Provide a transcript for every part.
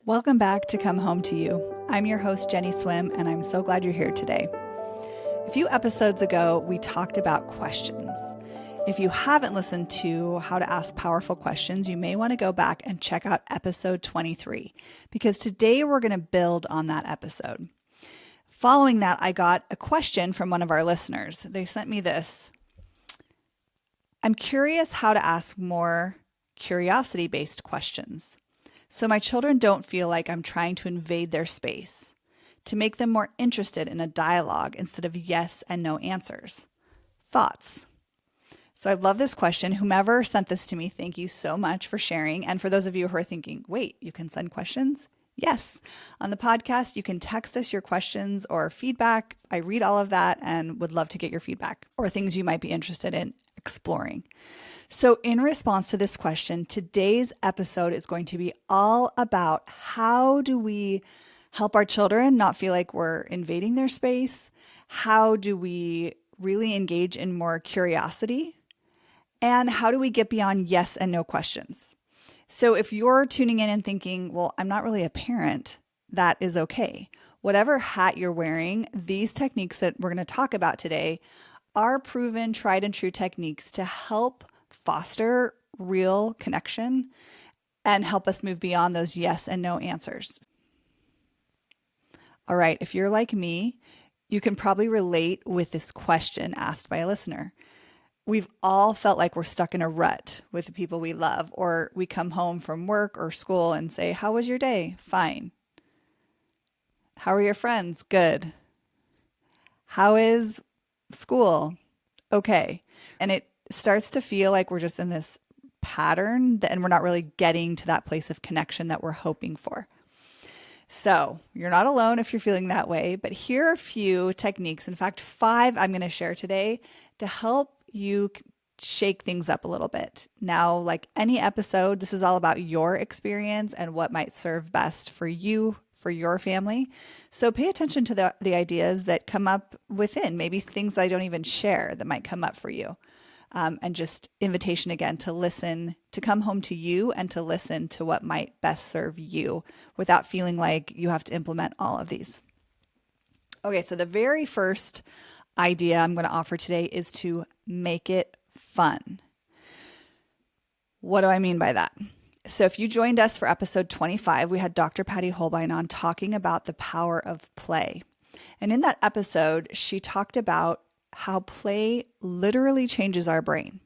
Welcome back to Come Home to You. I'm your host, Jenny Swim, and I'm so glad you're here today. A few episodes ago, we talked about questions. If you haven't listened to how to ask powerful questions, you may want to go back and check out episode 23, because today we're going to build on that episode. Following that, I got a question from one of our listeners. They sent me this. I'm curious how to ask more curiosity-based questions, so my children don't feel like I'm trying to invade their space, to make them more interested in a dialogue instead of yes and no answers. Thoughts? So I love this question. Whomever sent this to me, thank you so much for sharing. And for those of you who are thinking, wait, you can send questions? Yes. On the podcast, you can text us your questions or feedback. I read all of that and would love to get your feedback or things you might be interested in exploring. So in response to this question, today's episode is going to be all about how do we help our children not feel like we're invading their space? How do we really engage in more curiosity? And how do we get beyond yes and no questions? So if you're tuning in and thinking, well, I'm not really a parent, that is okay. Whatever hat you're wearing, these techniques that we're going to talk about today are proven, tried and true techniques to help foster real connection and help us move beyond those yes and no answers. All right, if you're like me, you can probably relate with this question asked by a listener. We've all felt like we're stuck in a rut with the people we love, or we come home from work or school and say, how was your day? Fine. How are your friends? Good. How is school? Okay. And it starts to feel like we're just in this pattern and we're not really getting to that place of connection that we're hoping for. So you're not alone if you're feeling that way, but here are a few techniques. In fact, 5 I'm going to share today to help you shake things up a little bit. Now, like any episode, this is all about your experience and what might serve best for you, for your family. So pay attention to the ideas that come up within, maybe things that I don't even share that might come up for you. And just invitation again to listen, to come home to you and to listen to what might best serve you without feeling like you have to implement all of these. Okay, so the very first idea I'm going to offer today is to make it fun. What do I mean by that? So if you joined us for episode 25, we had Dr. Patty Holbein on talking about the power of play. And in that episode, she talked about how play literally changes our brain,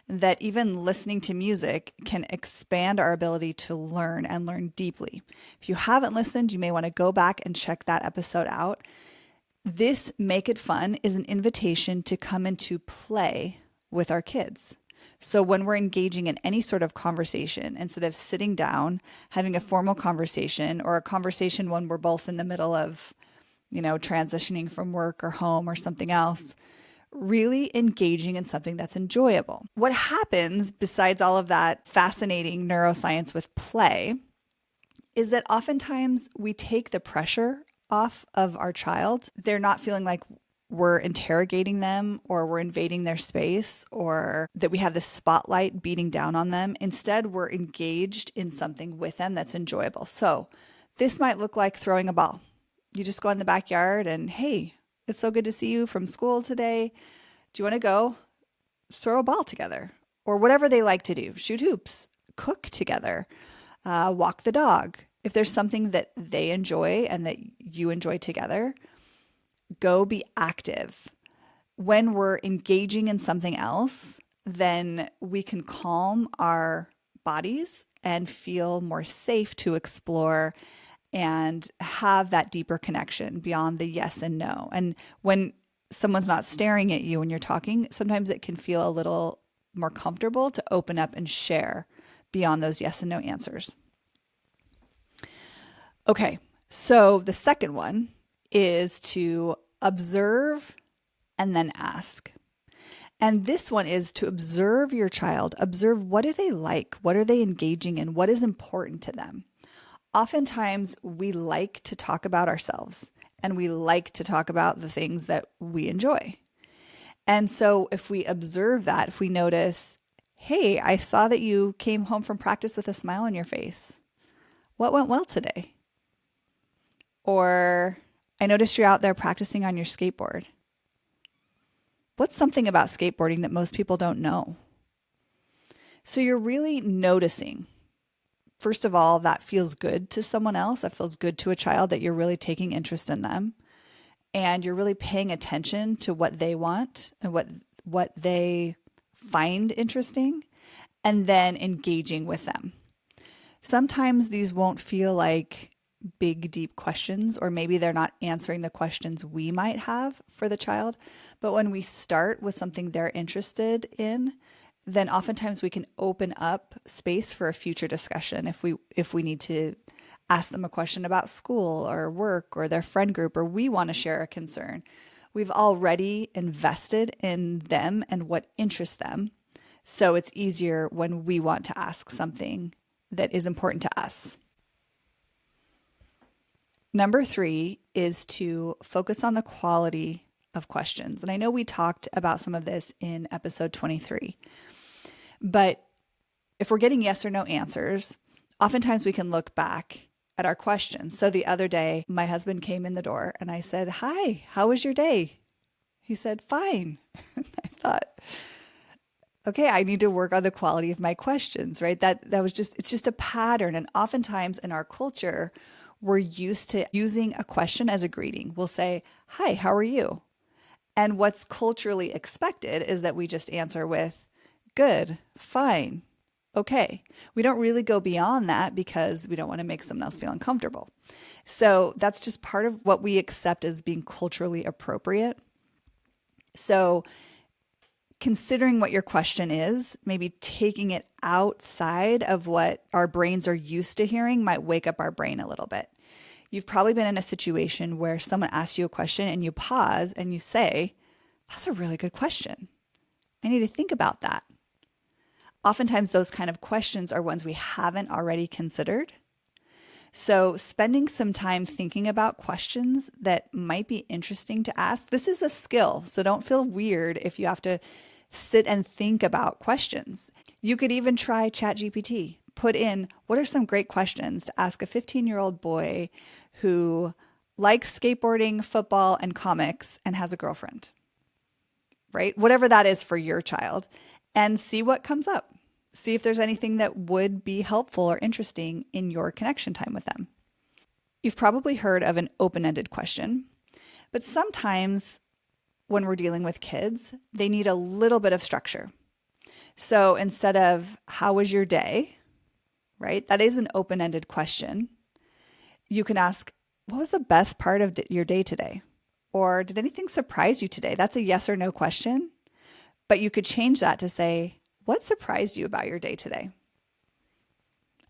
that even listening to music can expand our ability to learn and learn deeply. If you haven't listened, you may want to go back and check that episode out. This Make It Fun is an invitation to come into play with our kids. So when we're engaging in any sort of conversation, instead of sitting down, having a formal conversation or a conversation when we're both in the middle of, transitioning from work or home or something else, really engaging in something that's enjoyable. What happens besides all of that fascinating neuroscience with play is that oftentimes we take the pressure off of our child. They're not feeling like we're interrogating them or we're invading their space or that we have this spotlight beating down on them. Instead, we're engaged in something with them that's enjoyable. So this might look like throwing a ball. You just go in the backyard and, hey, it's so good to see you from school today. Do you want to go throw a ball together? Or whatever they like to do. Shoot hoops, cook together, walk the dog. If there's something that they enjoy and that you enjoy together, go be active. When we're engaging in something else, then we can calm our bodies and feel more safe to explore and have that deeper connection beyond the yes and no. And when someone's not staring at you when you're talking, sometimes it can feel a little more comfortable to open up and share beyond those yes and no answers. Okay, so the second one is to observe and then ask. And this one is to observe your child. Observe, what do they like? What are they engaging in? What is important to them? Oftentimes we like to talk about ourselves and we like to talk about the things that we enjoy. And so if we observe that, if we notice, hey, I saw that you came home from practice with a smile on your face. What went well today? Or, I noticed you're out there practicing on your skateboard. What's something about skateboarding that most people don't know? So you're really noticing. First of all, that feels good to someone else. That feels good to a child that you're really taking interest in them and you're really paying attention to what they want and what they find interesting and then engaging with them. Sometimes these won't feel like big, deep questions, or maybe they're not answering the questions we might have for the child. But when we start with something they're interested in, then oftentimes we can open up space for a future discussion if we need to ask them a question about school or work or their friend group, or we want to share a concern. We've already invested in them and what interests them. So it's easier when we want to ask something that is important to us. Number 3 is to focus on the quality of questions. And I know we talked about some of this in episode 23. But if we're getting yes or no answers, oftentimes we can look back at our questions. So the other day, my husband came in the door and I said, "Hi, how was your day?" He said, "Fine." I thought, okay, I need to work on the quality of my questions, right? It's just a pattern. And oftentimes in our culture, we're used to using a question as a greeting. We'll say, "Hi, how are you?" And what's culturally expected is that we just answer with, "Good, fine, okay." We don't really go beyond that because we don't want to make someone else feel uncomfortable. So that's just part of what we accept as being culturally appropriate. So considering what your question is, maybe taking it outside of what our brains are used to hearing might wake up our brain a little bit. You've probably been in a situation where someone asks you a question and you pause and you say, "That's a really good question. I need to think about that." Oftentimes those kind of questions are ones we haven't already considered. So spending some time thinking about questions that might be interesting to ask. This is a skill, so don't feel weird if you have to sit and think about questions. You could even try ChatGPT. Put in, what are some great questions to ask a 15-year-old boy who likes skateboarding, football, and comics and has a girlfriend, right? Whatever that is for your child, and see what comes up. See if there's anything that would be helpful or interesting in your connection time with them. You've probably heard of an open-ended question, but sometimes when we're dealing with kids, they need a little bit of structure. So instead of, "How was your day?" right? That is an open-ended question. You can ask, "What was the best part of your day today?" Or, "Did anything surprise you today?" That's a yes or no question. But you could change that to say, "What surprised you about your day today?"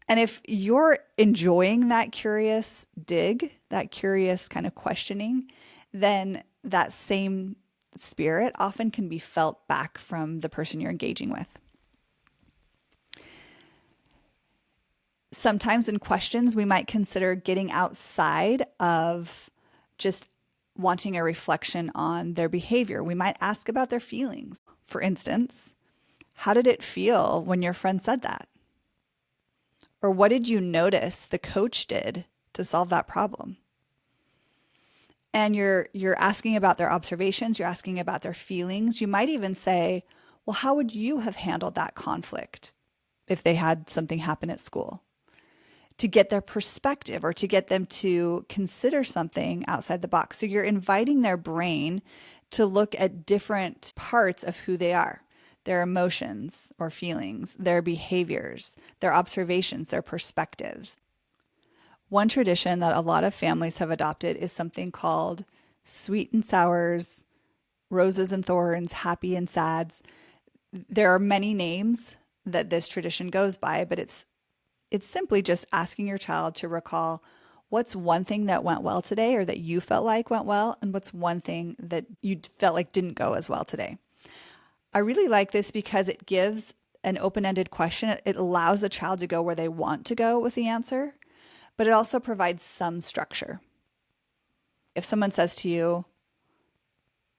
And if you're enjoying that curious dig, that curious kind of questioning, then that same spirit often can be felt back from the person you're engaging with. Sometimes in questions, we might consider getting outside of just wanting a reflection on their behavior. We might ask about their feelings. For instance, how did it feel when your friend said that? Or what did you notice the coach did to solve that problem? And you're asking about their observations, you're asking about their feelings. You might even say, "Well, how would you have handled that conflict if they had something happen at school?" To get their perspective or to get them to consider something outside the box. So you're inviting their brain to look at different parts of who they are, their emotions or feelings, their behaviors, their observations, their perspectives. One tradition that a lot of families have adopted is something called sweet and sours, roses and thorns, happy and sads. There are many names that this tradition goes by, but it's simply just asking your child to recall what's one thing that went well today or that you felt like went well, and what's one thing that you felt like didn't go as well today. I really like this because it gives an open-ended question. It allows the child to go where they want to go with the answer, but it also provides some structure. If someone says to you,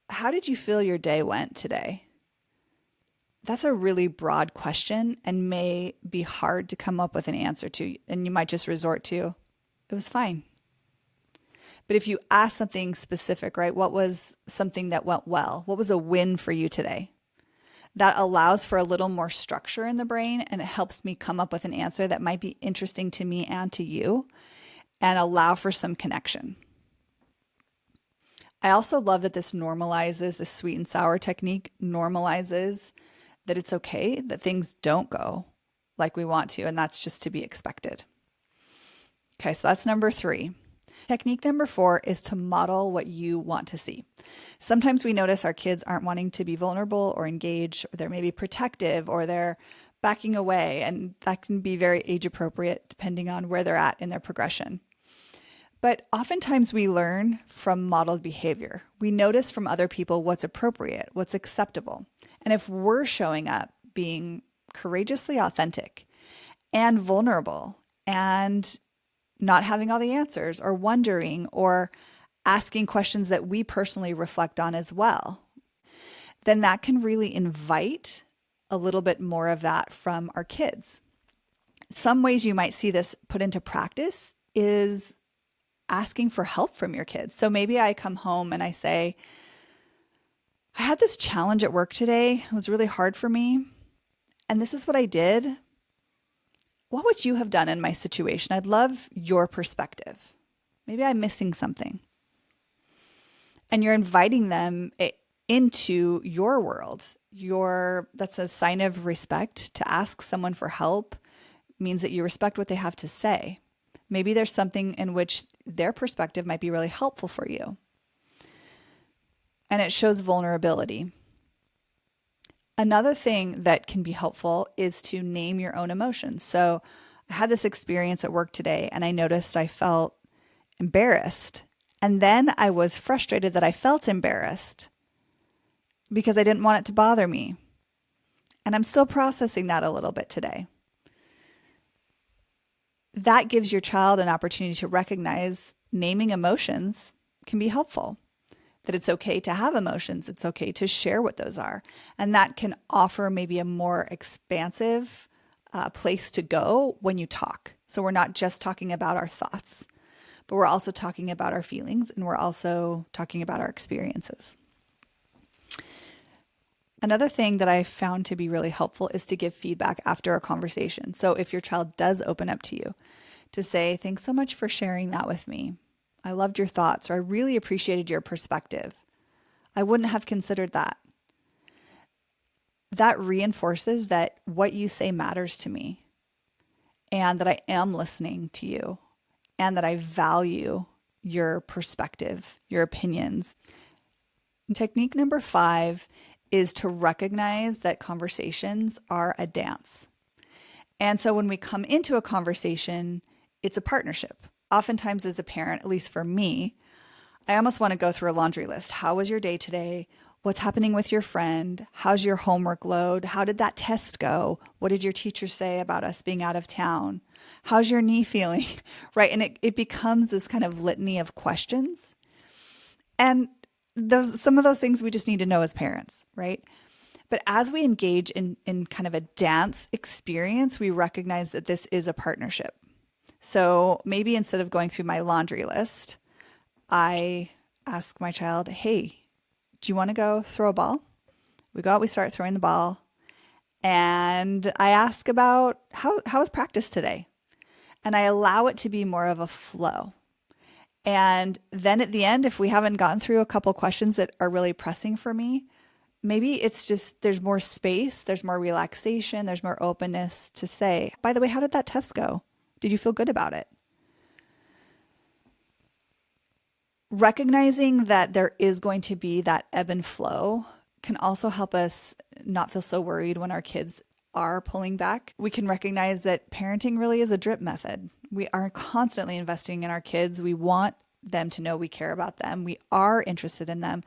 "How did you feel your day went today?" That's a really broad question and may be hard to come up with an answer to. And you might just resort to, it was fine. But if you ask something specific, right? What was something that went well? What was a win for you today? That allows for a little more structure in the brain, and it helps me come up with an answer that might be interesting to me and to you and allow for some connection. I also love that this normalizes, the sweet and sour technique normalizes that it's okay that things don't go like we want to, and that's just to be expected. Okay, so that's number 3. Technique number 4 is to model what you want to see. Sometimes we notice our kids aren't wanting to be vulnerable or engage, or they're maybe protective, or they're backing away, and that can be very age appropriate depending on where they're at in their progression. But oftentimes we learn from modeled behavior. We notice from other people what's appropriate, what's acceptable. And if we're showing up being courageously authentic and vulnerable and not having all the answers, or wondering, or asking questions that we personally reflect on as well, then that can really invite a little bit more of that from our kids. Some ways you might see this put into practice is asking for help from your kids. So maybe I come home and I say, I had this challenge at work today. It was really hard for me. And this is what I did. What would you have done in my situation? I'd love your perspective. Maybe I'm missing something. And you're inviting them into your world. That's a sign of respect. To ask someone for help means that you respect what they have to say. Maybe there's something in which their perspective might be really helpful for you. And it shows vulnerability. Another thing that can be helpful is to name your own emotions. So I had this experience at work today, and I noticed I felt embarrassed. And then I was frustrated that I felt embarrassed because I didn't want it to bother me. And I'm still processing that a little bit today. That gives your child an opportunity to recognize naming emotions can be helpful. That it's okay to have emotions. It's okay to share what those are. And that can offer maybe a more expansive place to go when you talk. So we're not just talking about our thoughts, but we're also talking about our feelings, and we're also talking about our experiences. Another thing that I found to be really helpful is to give feedback after a conversation. So if your child does open up to you, to say, thanks so much for sharing that with me. I loved your thoughts, or I really appreciated your perspective. I wouldn't have considered that. That reinforces that what you say matters to me, and that I am listening to you, and that I value your perspective, your opinions. And technique number 5 is to recognize that conversations are a dance. And so when we come into a conversation, it's a partnership. Oftentimes as a parent, at least for me, I almost want to go through a laundry list. How was your day today? What's happening with your friend? How's your homework load? How did that test go? What did your teacher say about us being out of town? How's your knee feeling? Right? And it becomes this kind of litany of questions. And some of those things we just need to know as parents, right? But as we engage in kind of a dance experience, we recognize that this is a partnership. So maybe instead of going through my laundry list, I ask my child, hey, do you want to go throw a ball? We go out, we start throwing the ball. And I ask about how was practice today? And I allow it to be more of a flow. And then at the end, if we haven't gotten through a couple questions that are really pressing for me, maybe it's just there's more space, there's more relaxation, there's more openness to say, by the way, how did that test go? Did you feel good about it? Recognizing that there is going to be that ebb and flow can also help us not feel so worried when our kids are pulling back. We can recognize that parenting really is a drip method. We are constantly investing in our kids. We want them to know we care about them. We are interested in them,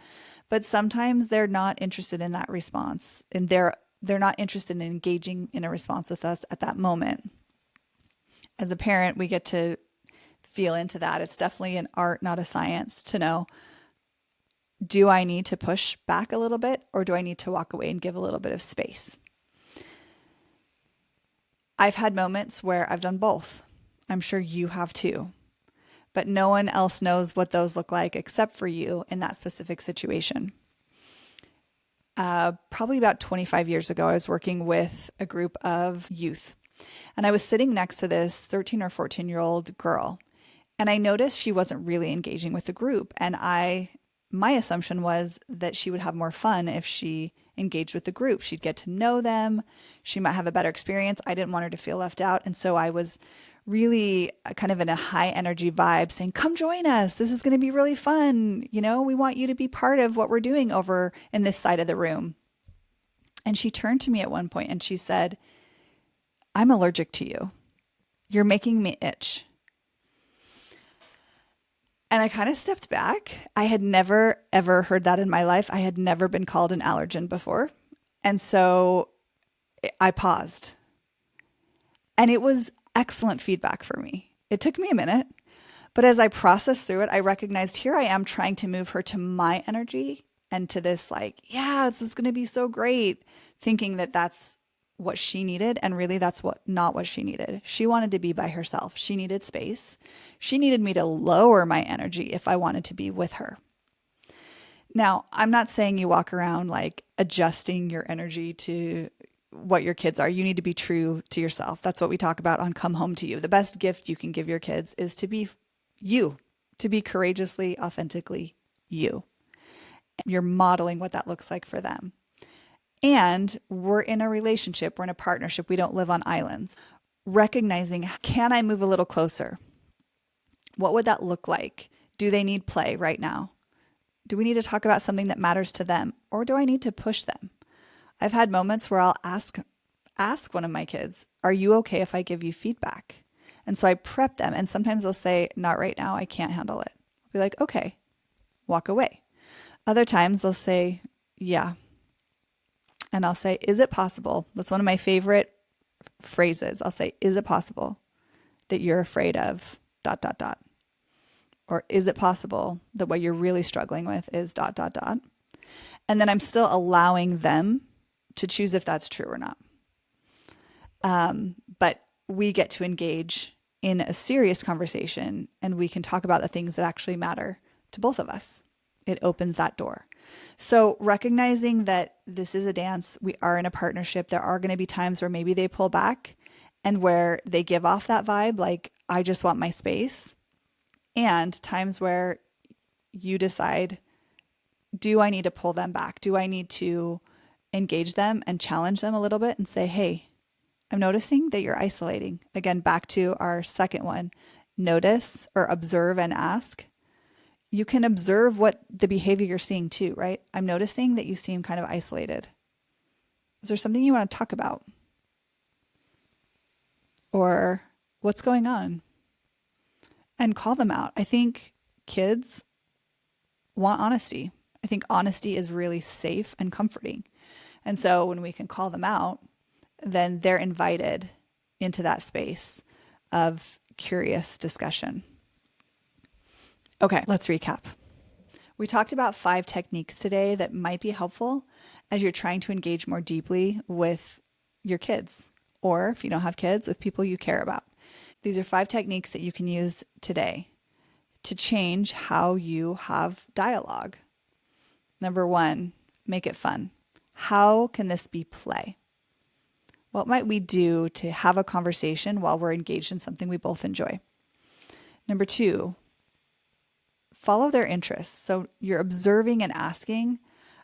but sometimes they're not interested in that response, and they're not interested in engaging in a response with us at that moment. As a parent, we get to feel into that. It's definitely an art, not a science, to know, do I need to push back a little bit, or do I need to walk away and give a little bit of space? I've had moments where I've done both. I'm sure you have too. But no one else knows what those look like except for you in that specific situation. Probably about 25 years ago, I was working with a group of youth, and I was sitting next to this 13 or 14-year-old girl, and I noticed she wasn't really engaging with the group. And my assumption was that she would have more fun if she engaged with the group. She'd get to know them. She might have a better experience. I didn't want her to feel left out. And so I was really kind of in a high energy vibe saying, come join us. This is going to be really fun. We want you to be part of what we're doing over in this side of the room. And she turned to me at one point and she said, I'm allergic to you. You're making me itch. And I kind of stepped back. I had never, ever heard that in my life. I had never been called an allergen before. And so I paused. And it was excellent feedback for me. It took me a minute. But as I processed through it, I recognized here I am trying to move her to my energy and to this yeah, this is going to be so great, thinking that that's what she needed. And really that's not what she needed. She wanted to be by herself. She needed space. She needed me to lower my energy if I wanted to be with her. Now, I'm not saying you walk around adjusting your energy to what your kids are. You need to be true to yourself. That's what we talk about on Come Home to You. The best gift you can give your kids is to be you, to be courageously, authentically you. You're modeling what that looks like for them. And we're in a relationship, we're in a partnership. We don't live on islands. Recognizing, can I move a little closer? What would that look like? Do they need play right now? Do we need to talk about something that matters to them? Or do I need to push them? I've had moments where I'll ask one of my kids, are you okay if I give you feedback? And so I prep them. And sometimes they'll say, not right now, I can't handle it. I'll be like, okay, walk away. Other times they'll say, yeah. And I'll say, is it possible? That's one of my favorite phrases. I'll say, is it possible that you're afraid of ... Or is it possible that what you're really struggling with is ... And then I'm still allowing them to choose if that's true or not. But we get to engage in a serious conversation and we can talk about the things that actually matter to both of us. It opens that door. So recognizing that this is a dance, we are in a partnership. There are going to be times where maybe they pull back and where they give off that vibe, like, I just want my space. And times where you decide, do I need to pull them back? Do I need to engage them and challenge them a little bit and say, hey, I'm noticing that you're isolating. Again, back to our second one, notice or observe and ask. You can observe what the behavior you're seeing too, right? I'm noticing that you seem kind of isolated. Is there something you want to talk about? Or what's going on? And call them out. I think kids want honesty. I think honesty is really safe and comforting. And so when we can call them out, then they're invited into that space of curious discussion. Okay, let's recap. We talked about 5 techniques today that might be helpful as you're trying to engage more deeply with your kids, or if you don't have kids, with people you care about. These are 5 techniques that you can use today to change how you have dialogue. Number 1, make it fun. How can this be play? What might we do to have a conversation while we're engaged in something we both enjoy? Number 2, follow their interests. So you're observing and asking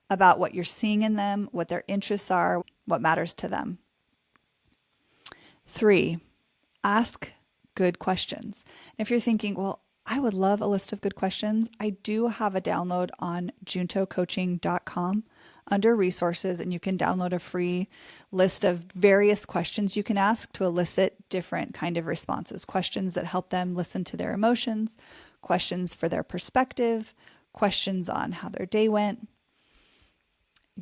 about what you're seeing in them, what their interests are, what matters to them. 3, ask good questions. And if you're thinking, well, I would love a list of good questions, I do have a download on juntocoaching.com under resources, and you can download a free list of various questions you can ask to elicit different kind of responses. Questions that help them listen to their emotions, questions for their perspective, questions on how their day went.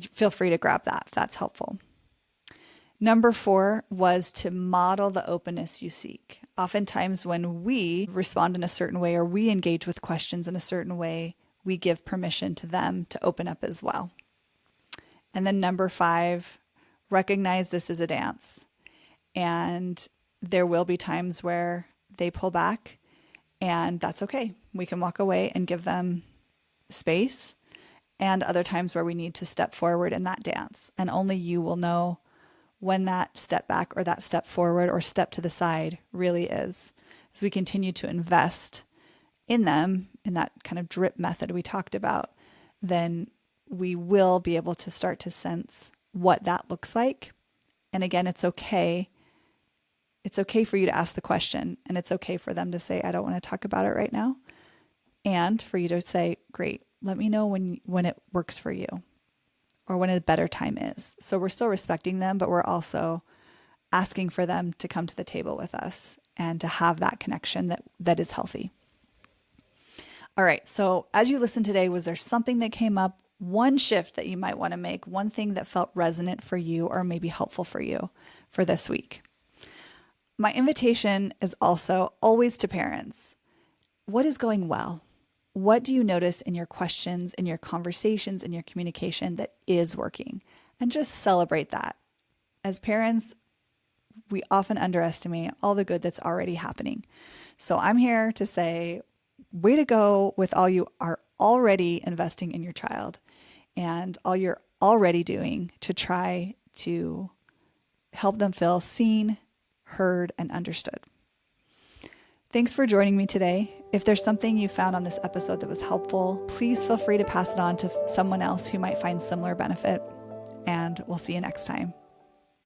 Feel free to grab that if that's helpful. Number 4 was to model the openness you seek. Oftentimes when we respond in a certain way or we engage with questions in a certain way, we give permission to them to open up as well. And then number 5, recognize this is a dance. And there will be times where they pull back, and that's okay. We can walk away and give them space, and other times where we need to step forward in that dance. And only you will know when that step back or that step forward or step to the side really is. As we continue to invest in them, in that kind of drip method we talked about, then we will be able to start to sense what that looks like. And again, it's okay. It's okay for you to ask the question, and it's okay for them to say, I don't want to talk about it right now. And for you to say, great, let me know when it works for you or when a better time is. So we're still respecting them, but we're also asking for them to come to the table with us and to have that connection that is healthy. All right. So as you listened today, was there something that came up, one shift that you might want to make, one thing that felt resonant for you or maybe helpful for you for this week? My invitation is also always to parents. What is going well? What do you notice in your questions, in your conversations, in your communication that is working? And just celebrate that. As parents, we often underestimate all the good that's already happening. So I'm here to say, way to go with all you are already investing in your child and all you're already doing to try to help them feel seen, heard, and understood. Thanks for joining me today. If there's something you found on this episode that was helpful, please feel free to pass it on to someone else who might find similar benefit. And we'll see you next time.